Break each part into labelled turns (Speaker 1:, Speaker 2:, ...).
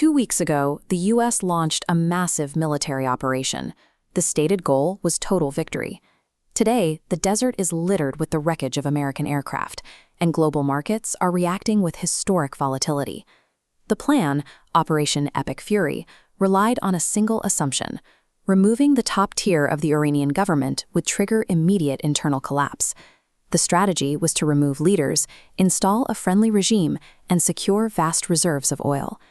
Speaker 1: 2 weeks ago, the U.S. launched a massive military operation. The stated goal was total victory. Today, the desert is littered with the wreckage of American aircraft, and global markets are reacting with historic volatility. The plan, Operation Epic Fury, relied on a single assumption: removing the top tier of the Iranian government would trigger immediate internal collapse. The strategy was to remove leaders, install a friendly regime, and secure vast reserves of oil.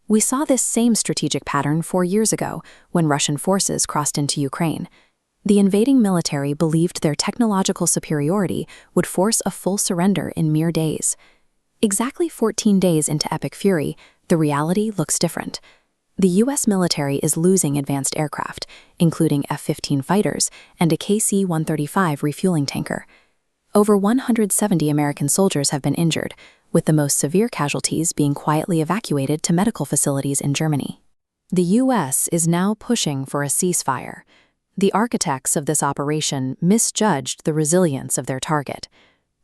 Speaker 1: We saw this same strategic pattern 4 years ago when Russian forces crossed into Ukraine. The invading military believed their technological superiority would force a full surrender in mere days. Exactly 14 days into Epic Fury, the reality looks different. The U.S. military is losing advanced aircraft, including F-15 fighters and a KC-135 refueling tanker. Over 170 American soldiers have been injured, with the most severe casualties being quietly evacuated to medical facilities in Germany. The U.S. is now pushing for a ceasefire. The architects of this operation misjudged the resilience of their target.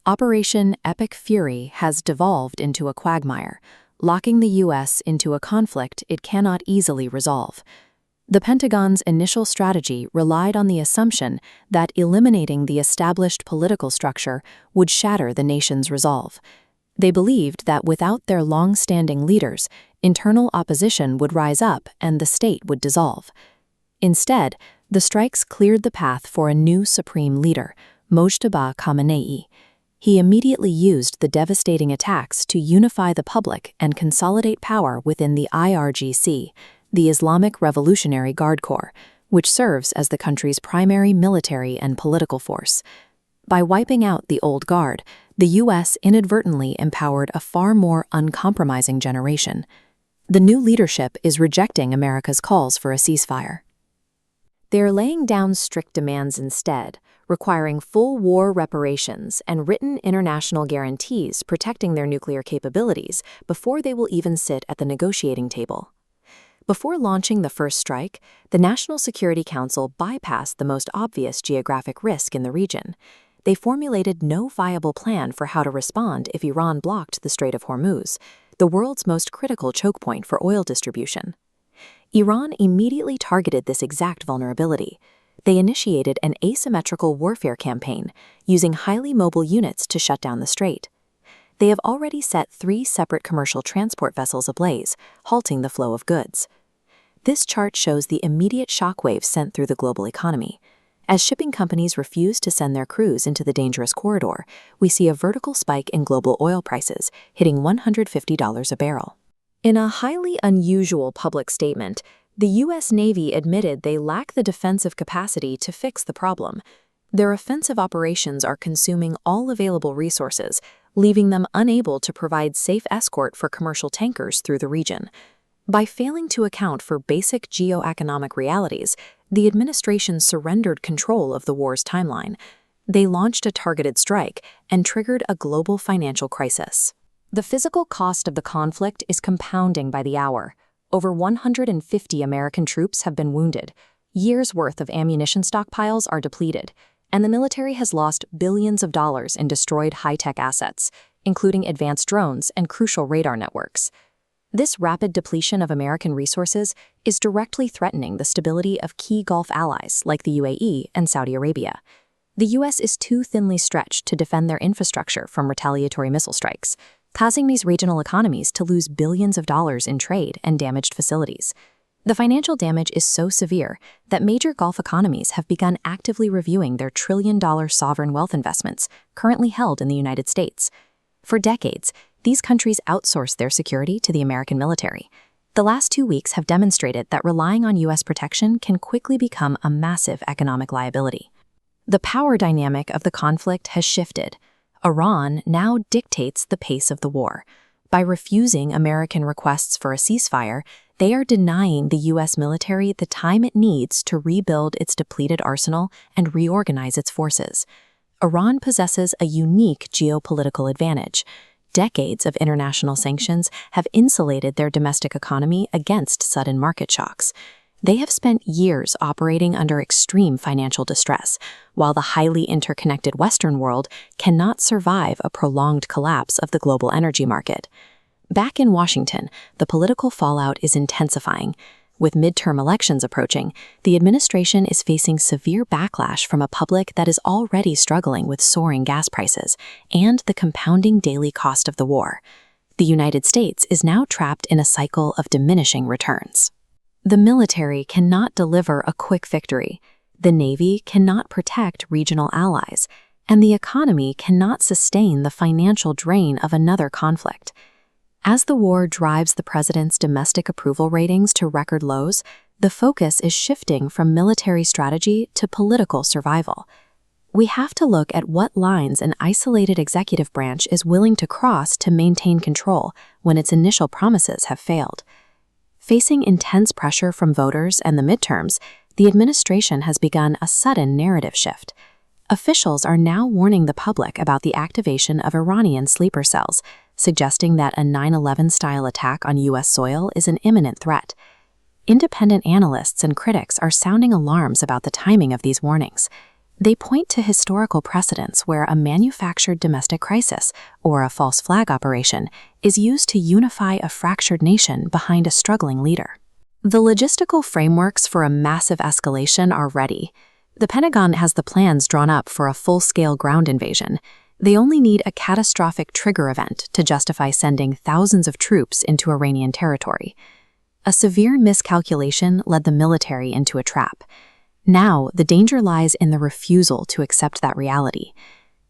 Speaker 1: Operation Epic Fury has devolved into a quagmire, locking the U.S. into a conflict it cannot easily resolve. The Pentagon's initial strategy relied on the assumption that eliminating the established political structure would shatter the nation's resolve. They believed that without their long-standing leaders, internal opposition would rise up and the state would dissolve. Instead, the strikes cleared the path for a new supreme leader, Mojtaba Khamenei. He immediately used the devastating attacks to unify the public and consolidate power within the IRGC, the Islamic Revolutionary Guard Corps, which serves as the country's primary military and political force. By wiping out the old guard, the U.S. inadvertently empowered a far more uncompromising generation. The new leadership is rejecting America's calls for a ceasefire. They are laying down strict demands instead, requiring full war reparations and written international guarantees protecting their nuclear capabilities before they will even sit at the negotiating table. Before launching the first strike, the National Security Council bypassed the most obvious geographic risk in the region. They formulated no viable plan for how to respond if Iran blocked the Strait of Hormuz, the world's most critical choke point for oil distribution. Iran immediately targeted this exact vulnerability. They initiated an asymmetrical warfare campaign, using highly mobile units to shut down the strait. They have already set 3 separate commercial transport vessels ablaze, halting the flow of goods. This chart shows the immediate shockwaves sent through the global economy. As shipping companies refuse to send their crews into the dangerous corridor, we see a vertical spike in global oil prices, hitting $150 a barrel. In a highly unusual public statement, the U.S. Navy admitted they lack the defensive capacity to fix the problem. Their offensive operations are consuming all available resources, leaving them unable to provide safe escort for commercial tankers through the region. By failing to account for basic geoeconomic realities, the administration surrendered control of the war's timeline. They launched a targeted strike and triggered a global financial crisis. The physical cost of the conflict is compounding by the hour. Over 150 American troops have been wounded. Years' worth of ammunition stockpiles are depleted, and the military has lost billions of dollars in destroyed high-tech assets, including advanced drones and crucial radar networks. This rapid depletion of American resources is directly threatening the stability of key Gulf allies like the UAE and Saudi Arabia. The U.S. is too thinly stretched to defend their infrastructure from retaliatory missile strikes, causing these regional economies to lose billions of dollars in trade and damaged facilities. The financial damage is so severe that major Gulf economies have begun actively reviewing their trillion-dollar sovereign wealth investments currently held in the United States. For decades, these countries outsourced their security to the American military. The last 2 weeks have demonstrated that relying on U.S. protection can quickly become a massive economic liability. The power dynamic of the conflict has shifted. Iran now dictates the pace of the war. By refusing American requests for a ceasefire, they are denying the U.S. military the time it needs to rebuild its depleted arsenal and reorganize its forces. Iran possesses a unique geopolitical advantage. Decades of international sanctions have insulated their domestic economy against sudden market shocks. They have spent years operating under extreme financial distress, while the highly interconnected Western world cannot survive a prolonged collapse of the global energy market. Back in Washington, the political fallout is intensifying. With midterm elections approaching, the administration is facing severe backlash from a public that is already struggling with soaring gas prices and the compounding daily cost of the war. The United States is now trapped in a cycle of diminishing returns. The military cannot deliver a quick victory, the Navy cannot protect regional allies, and the economy cannot sustain the financial drain of another conflict. As the war drives the president's domestic approval ratings to record lows, the focus is shifting from military strategy to political survival. We have to look at what lines an isolated executive branch is willing to cross to maintain control when its initial promises have failed. Facing intense pressure from voters and the midterms, the administration has begun a sudden narrative shift. Officials are now warning the public about the activation of Iranian sleeper cells, suggesting that a 9/11-style attack on U.S. soil is an imminent threat. Independent analysts and critics are sounding alarms about the timing of these warnings. They point to historical precedents where a manufactured domestic crisis, or a false flag operation, is used to unify a fractured nation behind a struggling leader. The logistical frameworks for a massive escalation are ready. The Pentagon has the plans drawn up for a full-scale ground invasion. They only need a catastrophic trigger event to justify sending thousands of troops into Iranian territory. A severe miscalculation led the military into a trap. Now, the danger lies in the refusal to accept that reality.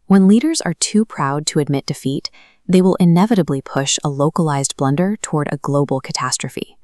Speaker 1: When leaders are too proud to admit defeat, they will inevitably push a localized blunder toward a global catastrophe.